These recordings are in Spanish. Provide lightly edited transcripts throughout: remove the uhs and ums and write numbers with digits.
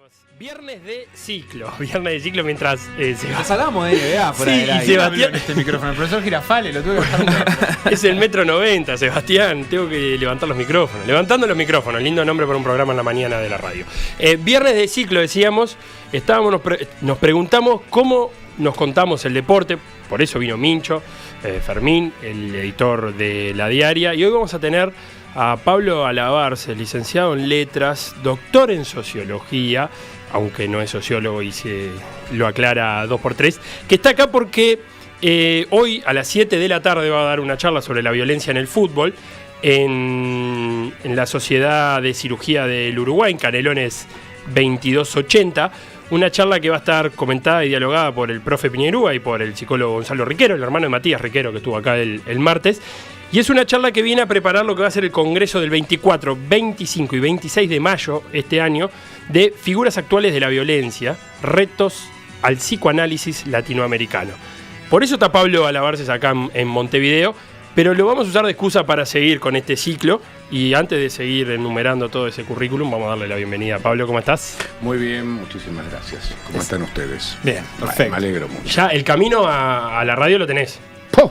Bienvenidos. Viernes de ciclo mientras Nos hablamos de NBA fuera sí, del aire. Sebastián. Este micrófono, el profesor Girafale lo tuve que bajar. Es el metro 90, Sebastián. Tengo que levantar los micrófonos. Levantando los micrófonos, lindo nombre para un programa en la mañana de la radio. Viernes de ciclo, decíamos. Nos preguntamos cómo nos contamos el deporte. Por eso vino Mincho, Fermín, el editor de La Diaria. Y hoy vamos a tener a Pablo Alabarce, licenciado en letras, doctor en sociología, aunque no es sociólogo y se lo aclara 2x3, que está acá porque hoy a las 7 de la tarde va a dar una charla sobre la violencia en el fútbol en la Sociedad de Cirugía del Uruguay, en Canelones 2280. Una charla que va a estar comentada y dialogada por el profe Piñerúa y por el psicólogo Gonzalo Riquero, el hermano de Matías Riquero, que estuvo acá el martes. Y es una charla que viene a preparar lo que va a ser el congreso del 24, 25 y 26 de mayo este año de figuras actuales de la violencia, retos al psicoanálisis latinoamericano. Por eso está Pablo Alabarce acá en Montevideo, pero lo vamos a usar de excusa para seguir con este ciclo. Y antes de seguir enumerando todo ese currículum, vamos a darle la bienvenida a Pablo. ¿Cómo estás? Muy bien, muchísimas gracias. ¿Cómo están ustedes? Bien, perfecto. Me alegro mucho. Ya el camino a la radio lo tenés. ¡Pum!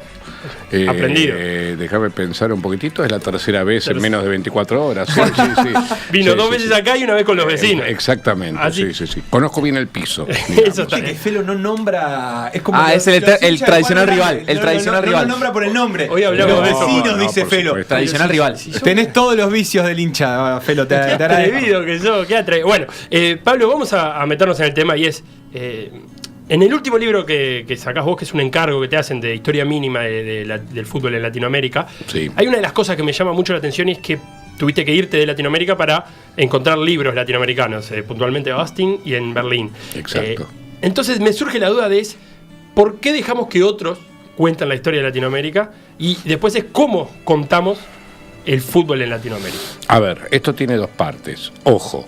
Aprendido. Déjame pensar un poquitito, es la tercera vez en menos de 24 horas. Sí. Vino sí, dos veces acá y una vez con los vecinos. Exactamente, Así. sí. Conozco bien el piso. Eso está. Que Felo no nombra. Es como es el tradicional rival. El tradicional rival. No nombra por el nombre. Hoy hablamos de eso. Vecinos, dice Felo. supuesto. Tradicional rival. Tenés todos los vicios del hincha, Felo. Qué atrevido que sos, qué atrevido. Bueno, Pablo, vamos a meternos en el tema y es... en el último libro que sacás vos, que es un encargo que te hacen de historia mínima del fútbol en Latinoamérica, Sí. hay una de las cosas que me llama mucho la atención y es que tuviste que irte de Latinoamérica para encontrar libros latinoamericanos, puntualmente en Austin y en Berlín. Exacto. Entonces me surge la duda de ¿por qué dejamos que otros cuentan la historia de Latinoamérica? Y después es cómo contamos el fútbol en Latinoamérica. A ver, esto tiene dos partes. Ojo,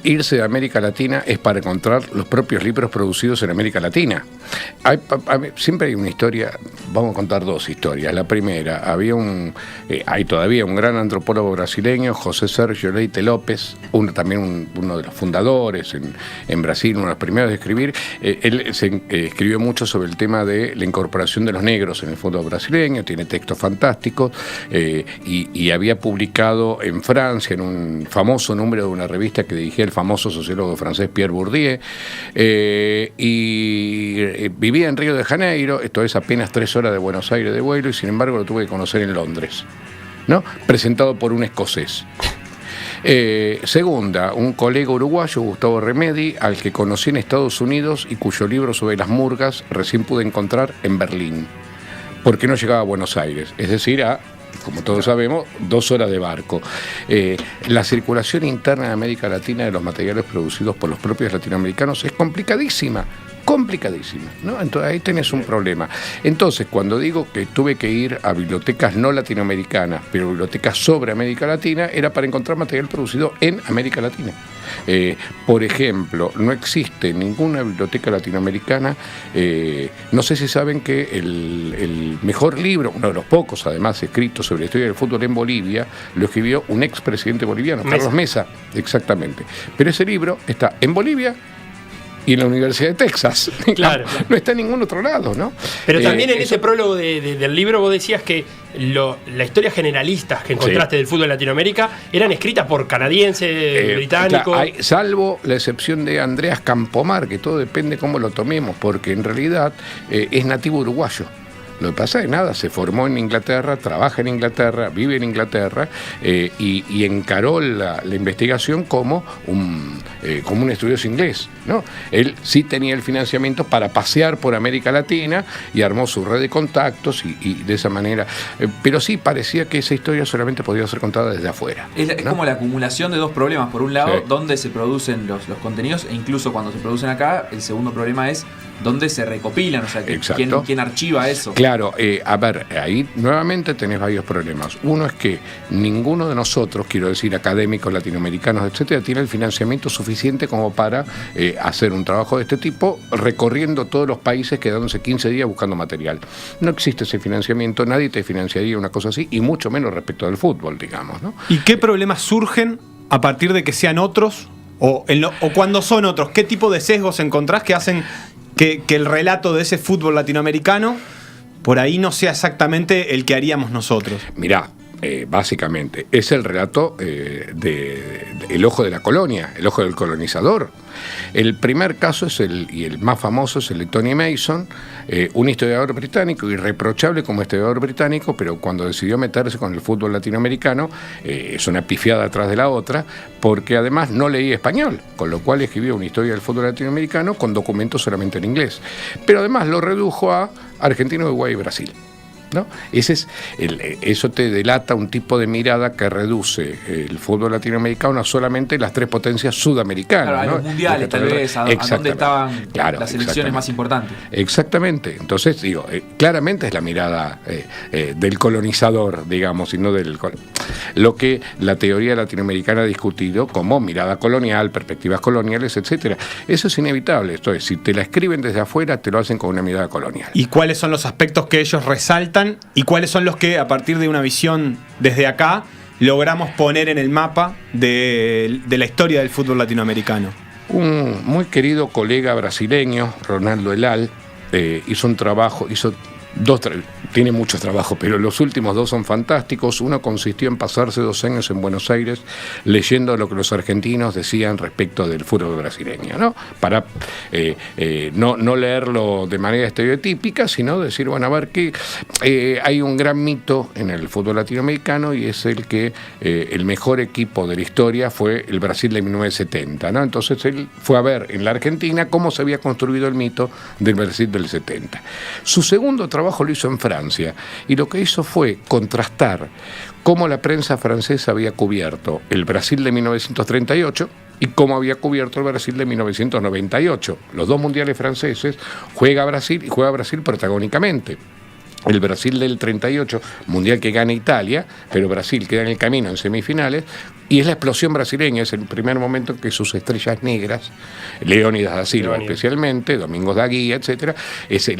irse de América Latina es para encontrar los propios libros producidos en América Latina. Siempre hay una historia, vamos a contar dos historias. La primera, hay todavía un gran antropólogo brasileño, José Sergio Leite López, también uno de los fundadores en Brasil, uno de los primeros de escribir. Él escribió mucho sobre el tema de la incorporación de los negros en el fútbol brasileño, tiene textos fantásticos, y había publicado en Francia, en un famoso número de una revista que dirigía el famoso sociólogo francés Pierre Bourdieu, y vivía en Río de Janeiro, esto es apenas 3 horas de Buenos Aires de vuelo, y sin embargo lo tuve que conocer en Londres, ¿no? Presentado por un escocés. Segunda, un colega uruguayo, Gustavo Remedi, al que conocí en Estados Unidos y cuyo libro sobre las murgas recién pude encontrar en Berlín, porque no llegaba a Buenos Aires, es decir, como todos sabemos, 2 horas de barco. La circulación interna en América Latina de los materiales producidos por los propios latinoamericanos es complicadísima, ¿no? Entonces ahí tenés un problema. Entonces, cuando digo que tuve que ir a bibliotecas no latinoamericanas, pero bibliotecas sobre América Latina, era para encontrar material producido en América Latina. Por ejemplo, no existe ninguna biblioteca latinoamericana. No sé si saben que el mejor libro, uno de los pocos además escritos sobre la historia del fútbol en Bolivia, lo escribió un expresidente boliviano, Carlos Mesa, exactamente. Pero ese libro está en Bolivia y en la Universidad de Texas. Claro. No está en ningún otro lado, ¿no? Pero también en ese prólogo del libro vos decías que la historia generalistas que encontraste del fútbol en Latinoamérica eran escritas por canadienses, británicos. Claro, salvo la excepción de Andreas Campomar, que todo depende cómo lo tomemos, porque en realidad es nativo uruguayo. Lo que pasa es nada, se formó en Inglaterra, trabaja en Inglaterra, vive en Inglaterra, y encaró la investigación como un estudioso inglés, ¿no? Él sí tenía el financiamiento para pasear por América Latina y armó su red de contactos y de esa manera. Pero sí parecía que esa historia solamente podía ser contada desde afuera. Es como la acumulación de dos problemas. Por un lado, Sí. dónde se producen los contenidos, e incluso cuando se producen acá, el segundo problema es dónde se recopilan, o sea, quién archiva eso. Claro, a ver, ahí nuevamente tenés varios problemas. Uno es que ninguno de nosotros, quiero decir académicos latinoamericanos, etcétera, tiene el financiamiento suficiente como para hacer un trabajo de este tipo recorriendo todos los países, quedándose 15 días buscando material. No existe ese financiamiento, nadie te financiaría una cosa así, y mucho menos respecto del fútbol, digamos, ¿no? ¿Y qué problemas surgen a partir de que sean otros O cuando son otros, ¿qué tipo de sesgos encontrás que hacen que el relato de ese fútbol latinoamericano por ahí no sea exactamente el que haríamos nosotros? Mirá, básicamente es el relato el ojo de la colonia, el ojo del colonizador. El primer caso y el más famoso es el de Tony Mason, un historiador británico, irreprochable como historiador británico, pero cuando decidió meterse con el fútbol latinoamericano, es una pifiada atrás de la otra, porque además no leía español, con lo cual escribió una historia del fútbol latinoamericano con documentos solamente en inglés. Pero además lo redujo a Argentina, Uruguay y Brasil, ¿no? Eso te delata un tipo de mirada que reduce el fútbol latinoamericano a solamente las tres potencias sudamericanas. Claro, a los mundiales, tal vez, a dónde estaban las selecciones más importantes. Exactamente. Entonces, digo, claramente es la mirada del colonizador, digamos, y no lo que la teoría latinoamericana ha discutido como mirada colonial, perspectivas coloniales, etcétera. Eso es inevitable. Esto es, si te la escriben desde afuera, te lo hacen con una mirada colonial. ¿Y cuáles son los aspectos que ellos resaltan y cuáles son los que, a partir de una visión desde acá, logramos poner en el mapa de la historia del fútbol latinoamericano? Un muy querido colega brasileño, Ronaldo Elal, hizo un trabajo, tiene muchos trabajos, pero los últimos dos son fantásticos. Uno consistió en pasarse 2 años en Buenos Aires leyendo lo que los argentinos decían respecto del fútbol brasileño, ¿no? Para no leerlo de manera estereotípica, sino decir, bueno, a ver que hay un gran mito en el fútbol latinoamericano, y es el que el mejor equipo de la historia fue el Brasil de 1970, ¿no? Entonces él fue a ver en la Argentina cómo se había construido el mito del Brasil del 70. Su segundo trabajo lo hizo en Francia, y lo que hizo fue contrastar cómo la prensa francesa había cubierto el Brasil de 1938 y cómo había cubierto el Brasil de 1998. Los dos mundiales franceses juega Brasil protagónicamente. El Brasil del 38, mundial que gana Italia, pero Brasil queda en el camino en semifinales, y es la explosión brasileña, es el primer momento en que sus estrellas negras, Leónidas da Silva especialmente, Domingos da Guía, etcétera, es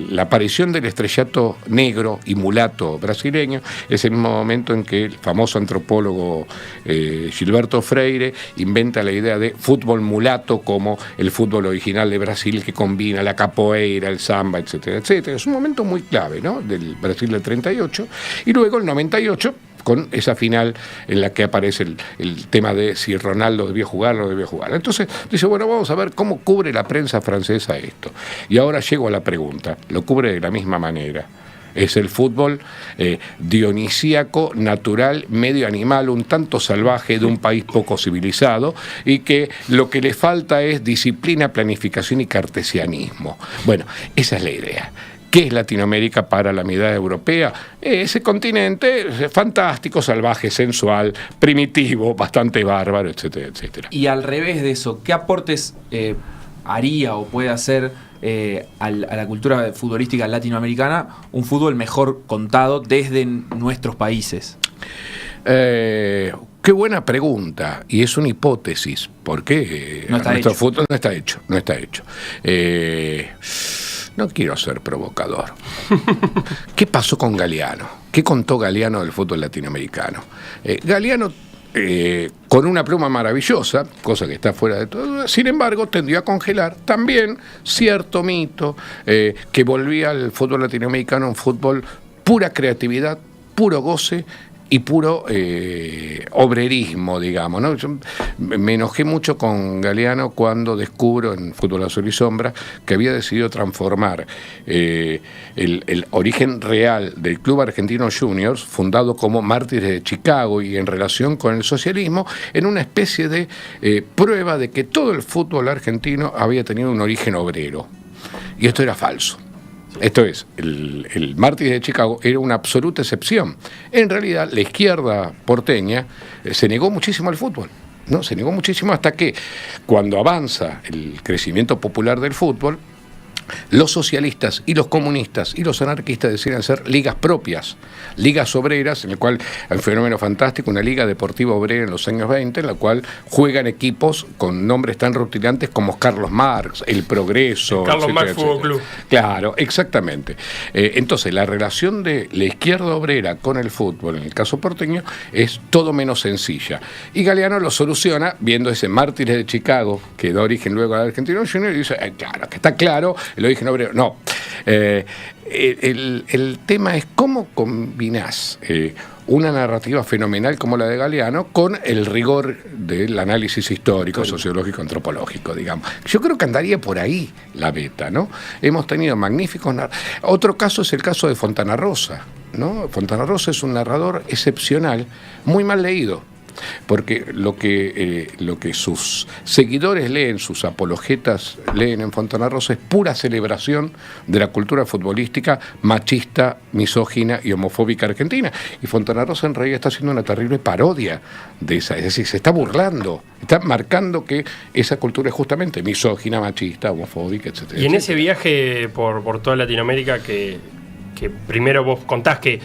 la aparición del estrellato negro y mulato brasileño. Es el mismo momento en que el famoso antropólogo Gilberto Freire inventa la idea de fútbol mulato como el fútbol original de Brasil, que combina la capoeira, el samba, etcétera, etcétera. Es un momento muy clave, ¿no?, del Brasil del 38, y luego el 98, con esa final en la que aparece el tema de si Ronaldo debió jugar o no debió jugar. Entonces dice, bueno, vamos a ver cómo cubre la prensa francesa esto. Y ahora llego a la pregunta, lo cubre de la misma manera. Es el fútbol dionisíaco, natural, medio animal, un tanto salvaje, de un país poco civilizado, y que lo que le falta es disciplina, planificación y cartesianismo. Bueno, esa es la idea. ¿Qué es Latinoamérica para la mirada europea? Ese continente fantástico, salvaje, sensual, primitivo, bastante bárbaro, etcétera, etcétera. Y al revés de eso, ¿qué aportes haría o puede hacer a la cultura futbolística latinoamericana un fútbol mejor contado desde nuestros países? Qué buena pregunta, y es una hipótesis, porque nuestro fútbol no está hecho. No quiero ser provocador. ¿Qué pasó con Galeano? ¿Qué contó Galeano del fútbol latinoamericano? Galeano, con una pluma maravillosa, cosa que está fuera de todo, sin embargo, tendió a congelar también cierto mito que volvía al fútbol latinoamericano un fútbol pura creatividad, puro goce y puro obrerismo, digamos, ¿no? Yo me enojé mucho con Galeano cuando descubro en Fútbol Azul y Sombra que había decidido transformar el origen real del Club Argentino Juniors, fundado como Mártires de Chicago y en relación con el socialismo, en una especie de prueba de que todo el fútbol argentino había tenido un origen obrero. Y esto era falso. Esto es, el Mártires de Chicago era una absoluta excepción. En realidad, la izquierda porteña se negó muchísimo al fútbol, ¿no? Se negó muchísimo hasta que, cuando avanza el crecimiento popular del fútbol, los socialistas y los comunistas y los anarquistas deciden hacer ligas propias, ligas obreras, en el cual hay un fenómeno fantástico, una liga deportiva obrera en los años 20, en la cual juegan equipos con nombres tan rutilantes como Carlos Marx, El Progreso, Carlos Marx Fútbol Club. Claro, exactamente. Entonces, la relación de la izquierda obrera con el fútbol, en el caso porteño, es todo menos sencilla. Y Galeano lo soluciona viendo ese Mártires de Chicago, que da origen luego al Argentino Junior, y dice, claro, que está claro, el origen obrero. No. El tema es cómo combinás una narrativa fenomenal como la de Galeano con el rigor del análisis histórico, sociológico, antropológico, digamos. Yo creo que andaría por ahí la beta, ¿no? Hemos tenido magníficos... Otro caso es el caso de Fontana Rosa, ¿no? Fontana Rosa es un narrador excepcional, muy mal leído, porque lo que sus seguidores leen, sus apologetas leen en Fontana Rosa es pura celebración de la cultura futbolística machista, misógina y homofóbica argentina. Y Fontana Rosa en realidad está haciendo una terrible parodia de esa, es decir, se está burlando, está marcando que esa cultura es justamente misógina, machista, homofóbica, etc. Y en ese viaje por toda Latinoamérica que primero vos contás que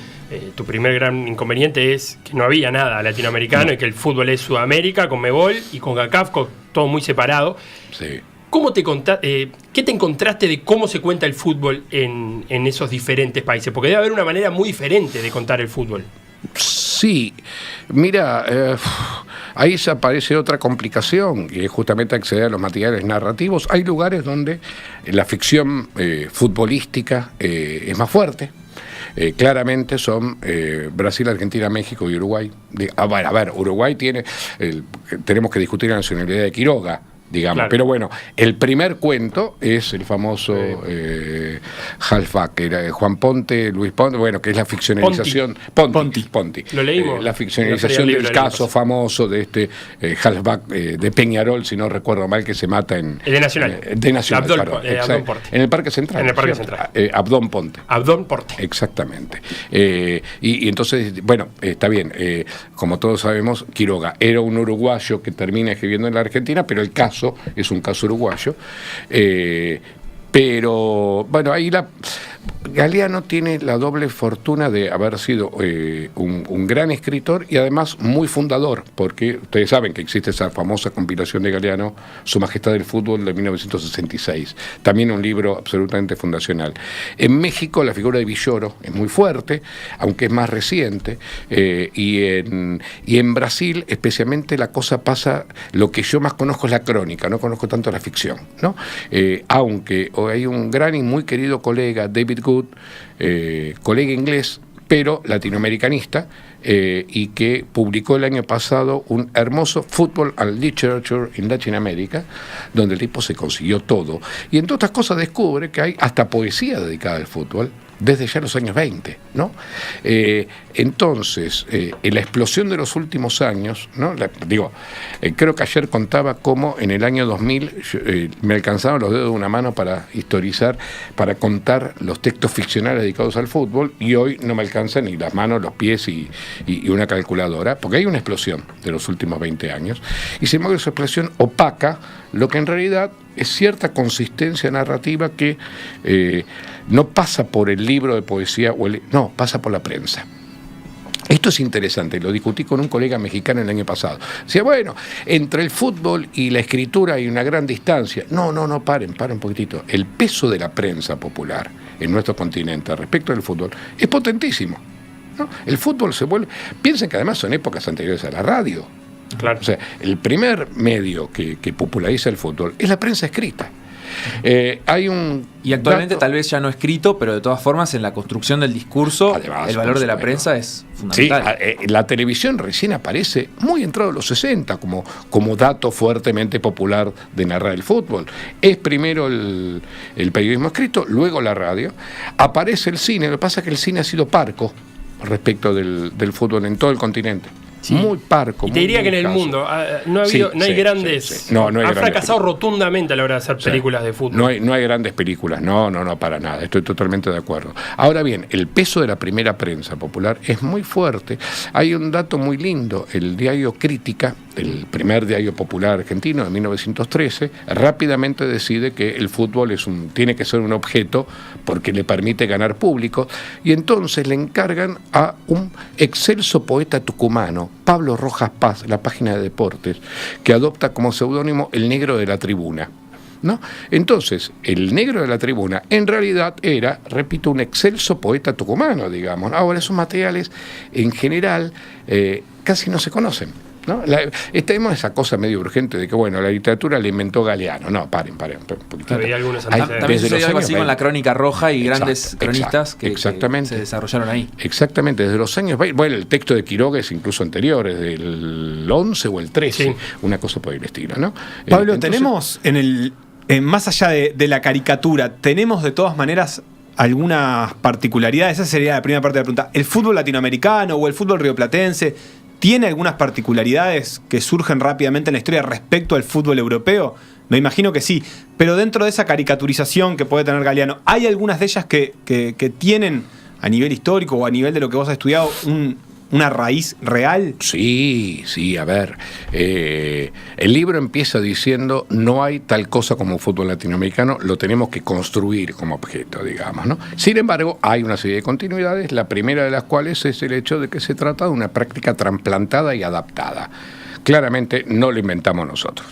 tu primer gran inconveniente es que no había nada latinoamericano y que el fútbol es Sudamérica, con Mebol y con CONCACAF, todo muy separado. Sí. ¿Qué te encontraste de cómo se cuenta el fútbol en esos diferentes países? Porque debe haber una manera muy diferente de contar el fútbol. Sí, mira, ahí se aparece otra complicación, que es justamente acceder a los materiales narrativos. Hay lugares donde la ficción futbolística es más fuerte. Claramente son Brasil, Argentina, México y Uruguay. A ver, Uruguay tenemos que discutir la nacionalidad de Quiroga, digamos. Claro. Pero bueno, el primer cuento es el famoso Halfback, que era Juan Ponte, Luis Ponte, bueno, que es la ficcionalización. Ponti. Lo leímos. La ficcionalización del caso famoso de este Halfback de Peñarol, si no recuerdo mal, que se mata en. El de Nacional. De Nacional, Abdón Porte. En el Parque Central. En el Parque Central. Abdón Ponte. Abdón Porte. Exactamente. Y entonces, bueno, está bien. Como todos sabemos, Quiroga era un uruguayo que termina escribiendo en la Argentina, pero el caso es un caso uruguayo, pero bueno, ahí Galeano tiene la doble fortuna de haber sido un gran escritor y además muy fundador, porque ustedes saben que existe esa famosa compilación de Galeano, Su Majestad del Fútbol, de 1966, también un libro absolutamente fundacional. En México la figura de Villoro es muy fuerte, aunque es más reciente, y en Brasil especialmente la cosa pasa, lo que yo más conozco es la crónica, no conozco tanto la ficción, ¿no? Aunque hay un gran y muy querido colega, David Good, colega inglés, pero latinoamericanista, y que publicó el año pasado un hermoso Football and Literature in Latin America, donde el tipo se consiguió todo. Y entre otras cosas descubre que hay hasta poesía dedicada al fútbol, desde ya los años 20, ¿no? Entonces, en la explosión de los últimos años, ¿no? Creo que ayer contaba cómo en el año 2000 me alcanzaban los dedos de una mano para historizar, para contar los textos ficcionales dedicados al fútbol, y hoy no me alcanzan ni las manos, los pies y una calculadora, porque hay una explosión de los últimos 20 años, y sin embargo esa explosión opaca lo que en realidad es cierta consistencia narrativa que no pasa por el libro de poesía, no, pasa por la prensa. Esto es interesante, lo discutí con un colega mexicano el año pasado. Decía, bueno, entre el fútbol y la escritura hay una gran distancia. No, paren un poquitito. El peso de la prensa popular en nuestro continente respecto del fútbol es potentísimo, ¿no? El fútbol se vuelve... Piensen que además son épocas anteriores a la radio. Claro. O sea, el primer medio que populariza el fútbol es la prensa escrita. Y actualmente tal vez ya no escrito, pero de todas formas en la construcción del discurso, además, el valor de la prensa es fundamental. Sí, la televisión recién aparece muy entrado en los 60 como dato fuertemente popular de narrar el fútbol. Es primero el periodismo escrito, luego la radio, aparece el cine. Lo que pasa es que el cine ha sido parco respecto del fútbol en todo el continente. Sí. Muy parco. Y te diría que en el escaso. mundo no hay grandes. Sí. No hay han grandes fracasado películas. rotundamente a la hora de hacer películas de fútbol. No hay grandes películas, no, para nada, estoy totalmente de acuerdo. Ahora bien, el peso de la primera prensa popular es muy fuerte. Hay un dato muy lindo, el diario Crítica, el primer diario popular argentino de 1913, rápidamente decide que el fútbol tiene que ser un objeto porque le permite ganar público, y entonces le encargan a un excelso poeta tucumano, Pablo Rojas Paz, la página de deportes, que adopta como seudónimo El Negro de la Tribuna, ¿no? Entonces, el Negro de la Tribuna en realidad era, repito, un excelso poeta tucumano, digamos. Ahora, esos materiales en general casi no se conocen, ¿no? Tenemos esa cosa medio urgente de que, bueno, la literatura la inventó Galeano. No, paren. Había algunos También sucedió algo así con la Crónica Roja y grandes cronistas que se desarrollaron ahí. Exactamente, desde los años... Bueno, el texto de Quiroga es incluso anterior, es del 11 o el 13, sí. Una cosa por el estilo, ¿no? Pablo, entonces, tenemos más allá de la caricatura, tenemos de todas maneras algunas particularidades. Esa sería la primera parte de la pregunta. ¿El fútbol latinoamericano o el fútbol rioplatense tiene algunas particularidades que surgen rápidamente en la historia respecto al fútbol europeo? Me imagino que sí, pero dentro de esa caricaturización que puede tener Galeano, ¿hay algunas de ellas que tienen a nivel histórico o a nivel de lo que vos has estudiado una raíz real? Sí, a ver. El libro empieza diciendo: no hay tal cosa como un fútbol latinoamericano, lo tenemos que construir como objeto, digamos, ¿no? Sin embargo, hay una serie de continuidades, la primera de las cuales es el hecho de que se trata de una práctica trasplantada y adaptada. Claramente no lo inventamos nosotros.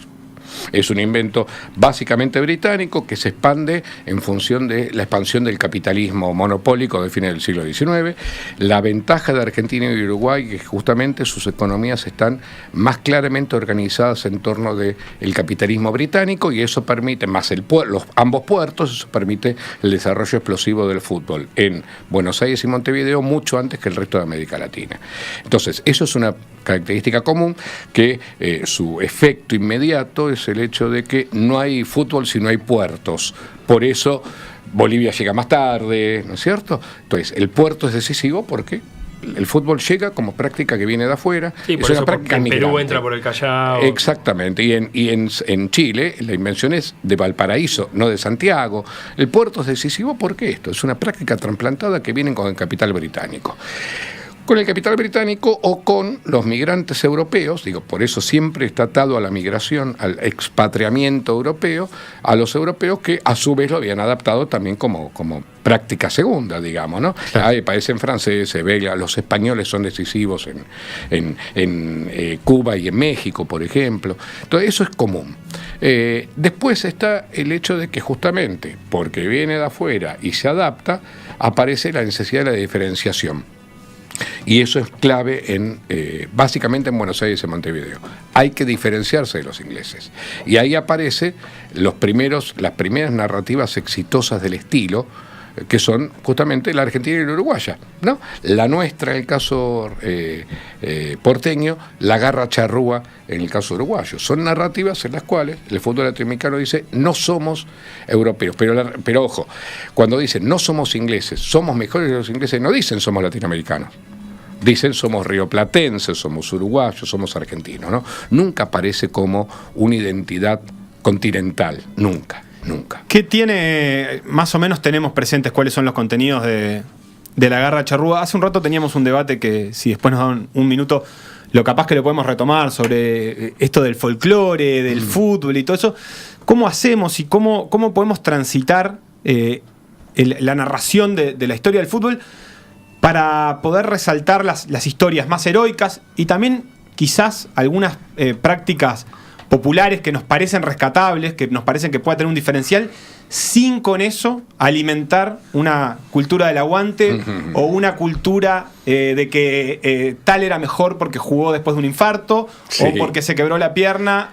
Es un invento básicamente británico que se expande en función de la expansión del capitalismo monopólico de fines del siglo XIX. La ventaja de Argentina y Uruguay es que justamente sus economías están más claramente organizadas en torno del capitalismo británico, y eso permite, más ambos puertos, eso permite el desarrollo explosivo del fútbol en Buenos Aires y Montevideo mucho antes que el resto de América Latina. Entonces, eso es una característica común, que su efecto inmediato es el hecho de que no hay fútbol si no hay puertos. Por eso Bolivia llega más tarde, ¿no es cierto? Entonces, el puerto es decisivo porque el fútbol llega como práctica que viene de afuera. Sí, por eso en Perú entra por el Callao. Exactamente, y en Chile la invención es de Valparaíso, no de Santiago. El puerto es decisivo porque esto es una práctica trasplantada que viene con el capital británico. Con el capital británico o con los migrantes europeos, por eso siempre está atado a la migración, al expatriamiento europeo, a los europeos que a su vez lo habían adaptado también como práctica segunda, digamos, ¿no? Claro. Padecen franceses, belgas, los españoles son decisivos en Cuba y en México, por ejemplo. Entonces, eso es común. Después está el hecho de que justamente porque viene de afuera y se adapta, aparece la necesidad de la diferenciación. Y eso es clave básicamente en Buenos Aires y Montevideo. Hay que diferenciarse de los ingleses. Y ahí aparecen las primeras narrativas exitosas del estilo, que son justamente la argentina y la uruguaya, ¿no? La nuestra en el caso porteño, la garra charrúa en el caso uruguayo. Son narrativas en las cuales el fútbol latinoamericano dice: no somos europeos. Pero ojo, cuando dicen no somos ingleses, somos mejores que los ingleses, no dicen somos latinoamericanos. Dicen somos rioplatenses, somos uruguayos, somos argentinos, ¿no? Nunca aparece como una identidad continental, nunca. ¿Qué tiene, más o menos tenemos presentes cuáles son los contenidos de la garra charrúa? Hace un rato teníamos un debate que, si después nos dan un minuto, lo capaz que lo podemos retomar sobre esto del folclore, del fútbol y todo eso. ¿Cómo hacemos y cómo podemos transitar la narración de la historia del fútbol para poder resaltar las historias más heroicas y también quizás algunas prácticas populares que nos parecen rescatables, que nos parecen que pueda tener un diferencial, sin con eso alimentar una cultura del aguante o una cultura de que tal era mejor porque jugó después de un infarto o porque se quebró la pierna?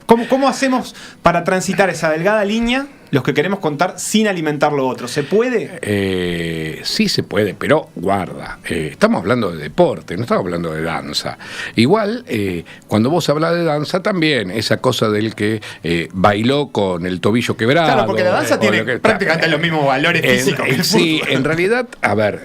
¿Cómo hacemos para transitar esa delgada línea, los que queremos contar, sin alimentar lo otro? ¿Se puede? Sí se puede, pero guarda, estamos hablando de deporte, no estamos hablando de danza. Igual, cuando vos hablas de danza también, esa cosa del que bailó con el tobillo quebrado. Claro, porque la danza tiene prácticamente los mismos valores físicos que el fútbol. Sí, en realidad, a ver,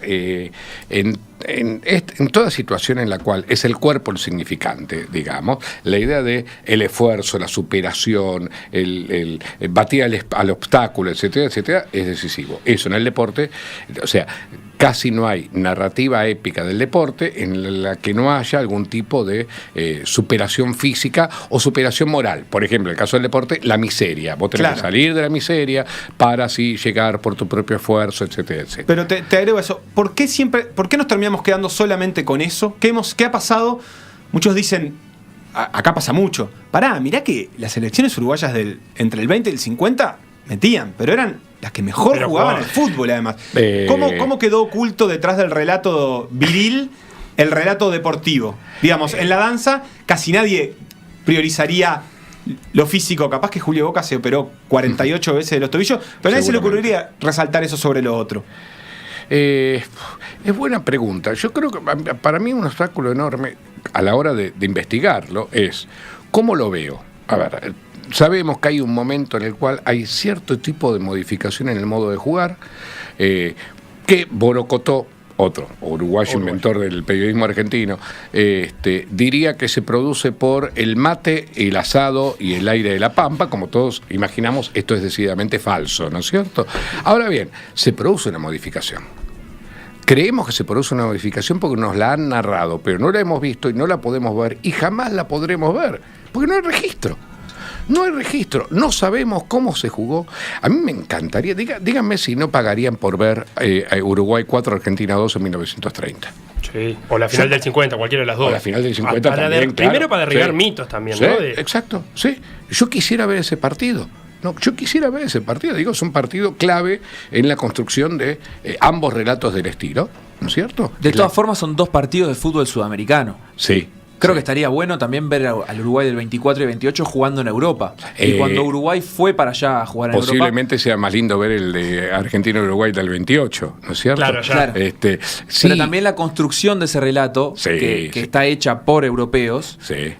en en toda situación en la cual es el cuerpo el significante, digamos, la idea de el esfuerzo, la superación, el batir al obstáculo, etcétera, etcétera, es decisivo. Eso en el deporte, o sea, casi no hay narrativa épica del deporte en la que no haya algún tipo de superación física o superación moral. Por ejemplo, en el caso del deporte, la miseria. Vos tenés que salir de la miseria para así llegar por tu propio esfuerzo, etcétera, etcétera. Pero te agrego eso. ¿Por qué nos terminamos quedando solamente con eso? ¿Qué ha pasado? Muchos dicen, acá pasa mucho. Mirá que las selecciones uruguayas entre el 20 y el 50 metían, pero eran las que mejor jugaban al fútbol, además. ¿Cómo quedó oculto detrás del relato viril el relato deportivo? Digamos, en la danza casi nadie priorizaría lo físico. Capaz que Julio Boca se operó 48 veces de los tobillos, pero a nadie se le ocurriría resaltar eso sobre lo otro. Es buena pregunta. Yo creo que para mí un obstáculo enorme a la hora de investigarlo es ¿cómo lo veo? A ver, sabemos que hay un momento en el cual hay cierto tipo de modificación en el modo de jugar que Borocotó, otro uruguayo inventor del periodismo argentino, diría que se produce por el mate, el asado y el aire de la pampa. Como todos imaginamos, esto es decididamente falso, ¿no es cierto? Ahora bien, se produce una modificación. Creemos que se produce una modificación porque nos la han narrado, pero no la hemos visto y no la podemos ver y jamás la podremos ver, porque no hay registro. No hay registro, no sabemos cómo se jugó. A mí me encantaría, díganme si no pagarían por ver Uruguay 4, Argentina 2 en 1930. Sí, o la final del 50, cualquiera de las dos. O la final del 50 también, primero para derribar mitos también, sí, ¿no? Exacto, sí. Yo quisiera ver ese partido. Digo, es un partido clave en la construcción de ambos relatos del estilo, ¿no es cierto? De todas formas, son dos partidos de fútbol sudamericano. Sí. Creo que estaría bueno también ver al Uruguay del 24 y 28 jugando en Europa. Y cuando Uruguay fue para allá a jugar en Europa... Posiblemente sea más lindo ver el de Argentina-Uruguay del 28, ¿no es cierto? Claro, ya. Sí. Pero también la construcción de ese relato, que está hecha por europeos... Sí.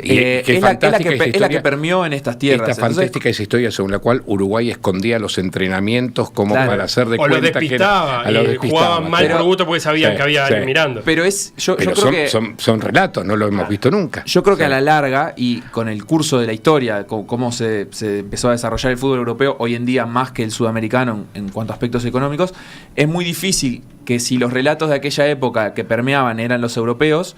Es la que permeó en estas tierras. Esta fantástica esa historia según la cual Uruguay escondía los entrenamientos como para hacer de cuenta que jugaban mal por gusto porque sabían que había alguien mirando. Pero yo creo que son relatos, no lo hemos visto nunca. Yo creo que a la larga, y con el curso de la historia, cómo se empezó a desarrollar el fútbol europeo hoy en día más que el sudamericano en cuanto a aspectos económicos, es muy difícil que si los relatos de aquella época que permeaban eran los europeos,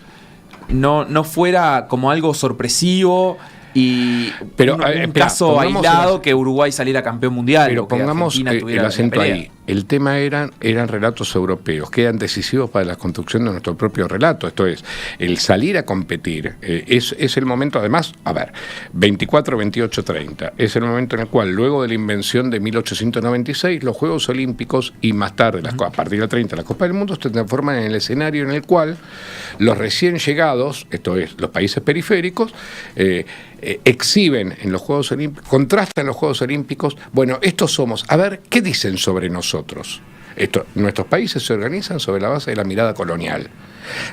no fuera como algo sorpresivo y un caso aislado que Uruguay saliera campeón mundial. Pero pongamos el acento ahí. El tema eran relatos europeos que eran decisivos para la construcción de nuestro propio relato. Esto es, el salir a competir es el momento, además, 24, 28, 30, es el momento en el cual, luego de la invención de 1896, los Juegos Olímpicos y más tarde, a partir del 30, la Copa del Mundo se transforman en el escenario en el cual los recién llegados, esto es, los países periféricos, exhiben en los Juegos Olímpicos, contrastan los Juegos Olímpicos. Bueno, estos somos, a ver, ¿qué dicen sobre nosotros? Nuestros países se organizan sobre la base de la mirada colonial.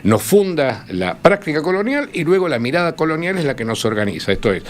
Nos funda la práctica colonial y luego la mirada colonial es la que nos organiza. Esto es,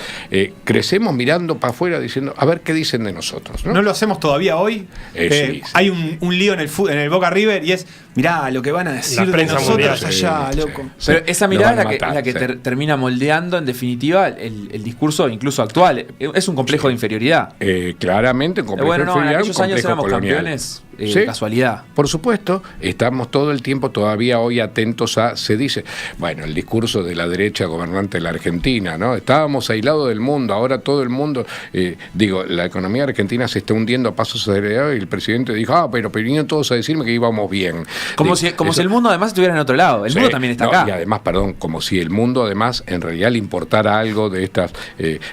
crecemos mirando para afuera diciendo, a ver qué dicen de nosotros. ¿No lo hacemos todavía hoy? Sí. Hay un lío en el Boca River y es, mirá lo que van a decir de nosotros mundial, allá, loco. Sí. Pero esa mirada es la que termina moldeando, en definitiva, el discurso incluso actual. Es un complejo de inferioridad. Claramente un complejo de inferioridad. En aquellos años éramos campeones. Casualidad. Por supuesto, estamos todo el tiempo todavía hoy atentos se dice, el discurso de la derecha gobernante de la Argentina, ¿no? Estábamos aislados del mundo, ahora todo el mundo, la economía argentina se está hundiendo a pasos acelerados y el presidente dijo, pero vinieron todos a decirme que íbamos bien. Como si el mundo además estuviera en otro lado, el mundo también está acá. Y además, como si el mundo además en realidad le importara algo de estas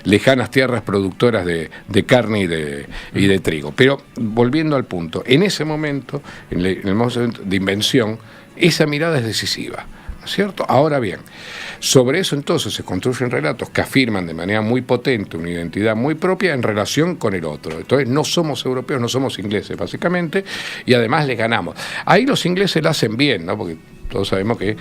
lejanas tierras productoras de carne y de trigo. Pero volviendo al punto, en ese momento, en el momento de invención, esa mirada es decisiva, ¿no es cierto? Ahora bien, sobre eso entonces se construyen relatos que afirman de manera muy potente una identidad muy propia en relación con el otro. Entonces no somos europeos, no somos ingleses básicamente, y además les ganamos. Ahí los ingleses la hacen bien, ¿no? Porque todos sabemos que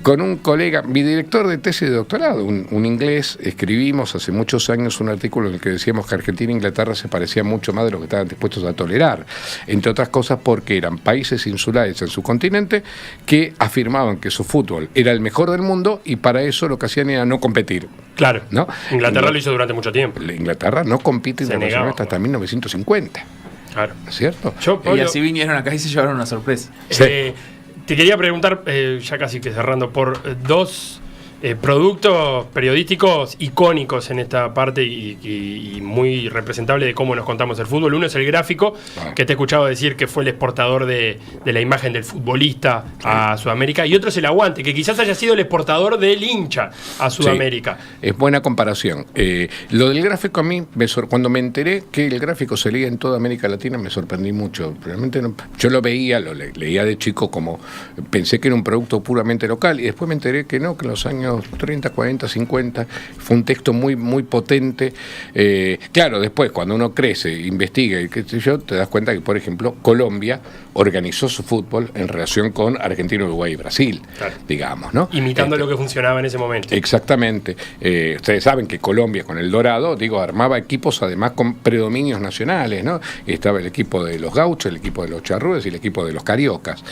con un colega, mi director de tesis de doctorado, un inglés, escribimos hace muchos años un artículo en el que decíamos que Argentina e Inglaterra se parecían mucho más de lo que estaban dispuestos a tolerar, entre otras cosas porque eran países insulares en su continente que afirmaban que su fútbol era el mejor del mundo y para eso lo que hacían era no competir. Claro, ¿no? Inglaterra lo hizo durante mucho tiempo. Inglaterra no compite internacionalmente hasta 1950. Claro. ¿No es cierto? Y así vinieron acá y se llevaron una sorpresa. Sí. Te quería preguntar, ya casi que cerrando, por dos productos periodísticos icónicos en esta parte y muy representable de cómo nos contamos el fútbol. Uno es el gráfico, que te he escuchado decir que fue el exportador de la imagen del futbolista a Sudamérica, y otro es el aguante, que quizás haya sido el exportador del hincha a Sudamérica. Sí, es buena comparación. Lo del gráfico a mí, cuando me enteré que el gráfico se leía en toda América Latina, me sorprendí mucho. Realmente yo lo veía, leía de chico como pensé que era un producto puramente local, y después me enteré que no, que en los años 30, 40, 50, fue un texto muy, muy potente. Claro, después cuando uno crece, investiga y qué sé yo, te das cuenta que, por ejemplo, Colombia organizó su fútbol en relación con Argentina, Uruguay y Brasil, claro, digamos, ¿no? Imitando lo que funcionaba en ese momento. Exactamente. Ustedes saben que Colombia con el Dorado, armaba equipos además con predominios nacionales, ¿no? Estaba el equipo de los gauchos, el equipo de los charrúes y el equipo de los cariocas.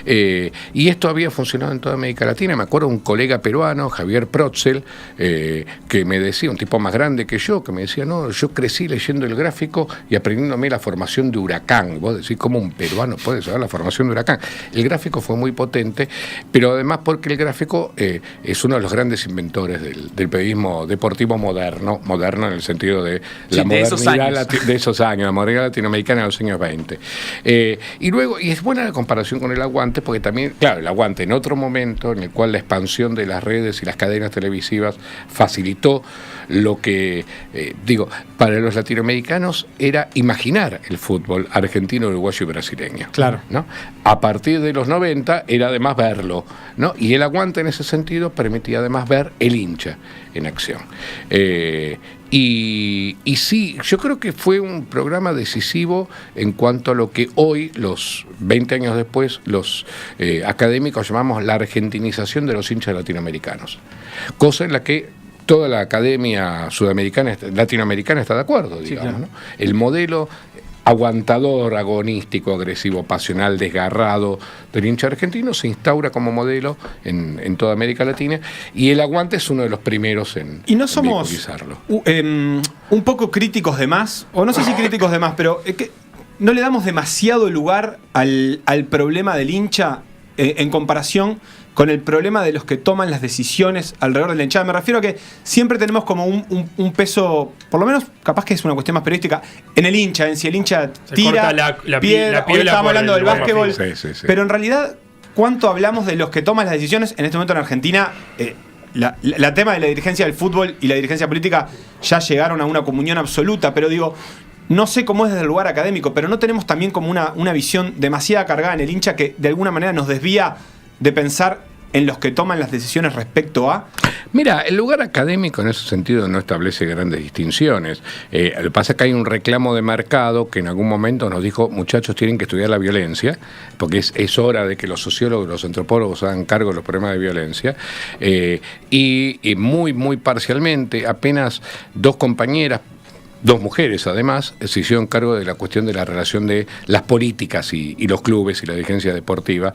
Y esto había funcionado en toda América Latina. Me acuerdo un colega peruano, Javier Protzel, que me decía, un tipo más grande que yo, que me decía, no, yo crecí leyendo el gráfico y aprendiéndome la formación de Huracán. Y vos decís, ¿cómo un peruano puede saber la formación de Huracán? El gráfico fue muy potente, pero además porque el gráfico es uno de los grandes inventores del periodismo deportivo moderno en el sentido de la modernidad de esos años, la modernidad latinoamericana de los años 20. Y luego, y es buena la comparación con el aguante, porque también, claro, el aguante en otro momento en el cual la expansión de las redes y las cadenas televisivas facilitó lo que, para los latinoamericanos era imaginar el fútbol argentino, uruguayo y brasileño. Claro. ¿No? A partir de los 90 era además verlo, ¿no? Y el aguante en ese sentido permitía además ver el hincha en acción. Y sí, yo creo que fue un programa decisivo en cuanto a lo que hoy, los 20 años después, los académicos llamamos la argentinización de los hinchas latinoamericanos. Cosa en la que toda la academia latinoamericana está de acuerdo, digamos, sí, claro, ¿no? El modelo aguantador, agonístico, agresivo, pasional, desgarrado del hincha argentino se instaura como modelo en toda América Latina, y el aguante es uno de los primeros en ¿y no somos un poco críticos de más? O no sé si críticos de más, pero es que no le damos demasiado lugar al problema del hincha en comparación con el problema de los que toman las decisiones alrededor de la hinchada. Me refiero a que siempre tenemos como un peso, por lo menos capaz que es una cuestión más periodística, en el hincha, en si el hincha tira, piedra, hoy estábamos hablando del básquetbol, sí. Pero en realidad, ¿cuánto hablamos de los que toman las decisiones? En este momento en Argentina, la tema de la dirigencia del fútbol y la dirigencia política ya llegaron a una comunión absoluta, pero digo, no sé cómo es desde el lugar académico, pero no tenemos también como una visión demasiado cargada en el hincha que de alguna manera nos desvía de pensar en los que toman las decisiones respecto a... Mira, el lugar académico en ese sentido no establece grandes distinciones. Lo que pasa es que hay un reclamo de mercado que en algún momento nos dijo, muchachos, tienen que estudiar la violencia, porque es hora de que los sociólogos, los antropólogos hagan cargo de los problemas de violencia. Y muy, muy parcialmente, apenas dos compañeras, dos mujeres además, se hicieron cargo de la cuestión de la relación de las políticas y los clubes y la dirigencia deportiva.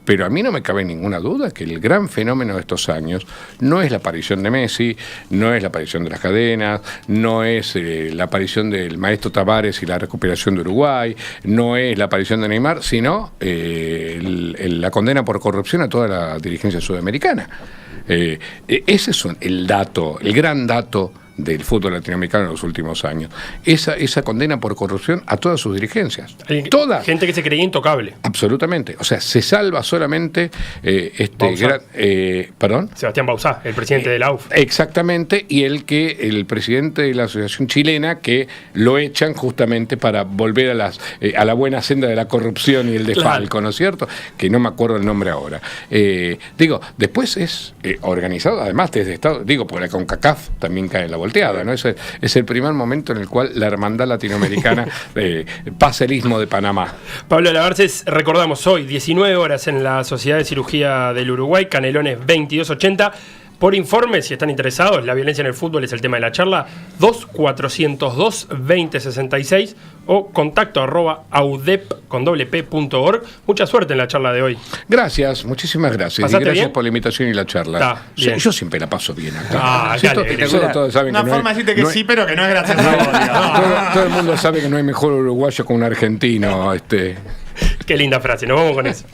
Pero a mí no me cabe ninguna duda que el gran fenómeno de estos años no es la aparición de Messi, no es la aparición de las cadenas, no es la aparición del maestro Tavares y la recuperación de Uruguay, no es la aparición de Neymar, sino la condena por corrupción a toda la dirigencia sudamericana. Ese es el dato, el gran dato del fútbol latinoamericano en los últimos años. Esa condena por corrupción a todas sus dirigencias. Todas. Gente que se creía intocable. Absolutamente. O sea, se salva solamente ¿perdón? Sebastián Bauzá, el presidente de la AUF. Exactamente, y el presidente de la Asociación Chilena, que lo echan justamente para volver a la buena senda de la corrupción y el desfalco, claro, ¿no es cierto? Que no me acuerdo el nombre ahora. Después es organizado, además desde Estado, porque la CONCACAF también cae en la volteada, ¿no? Es el primer momento en el cual la hermandad latinoamericana pasa el istmo de Panamá. Pablo Labarces, recordamos hoy, 19 horas en la Sociedad de Cirugía del Uruguay, Canelones 2280. Por informe, si están interesados, la violencia en el fútbol es el tema de la charla, 2402-2066 o contacto @audep.org. Mucha suerte en la charla de hoy. Gracias, muchísimas gracias. Y ¿Pasaste gracias bien? por la invitación y la charla. Bien. Yo siempre la paso bien acá. Ah, Sí, dale, todos saben Una que forma de decirte que no hay- sí, pero que no es gracias a vos, digamos. todo el mundo sabe que no hay mejor uruguayo que un argentino. Qué linda frase, nos vamos con eso.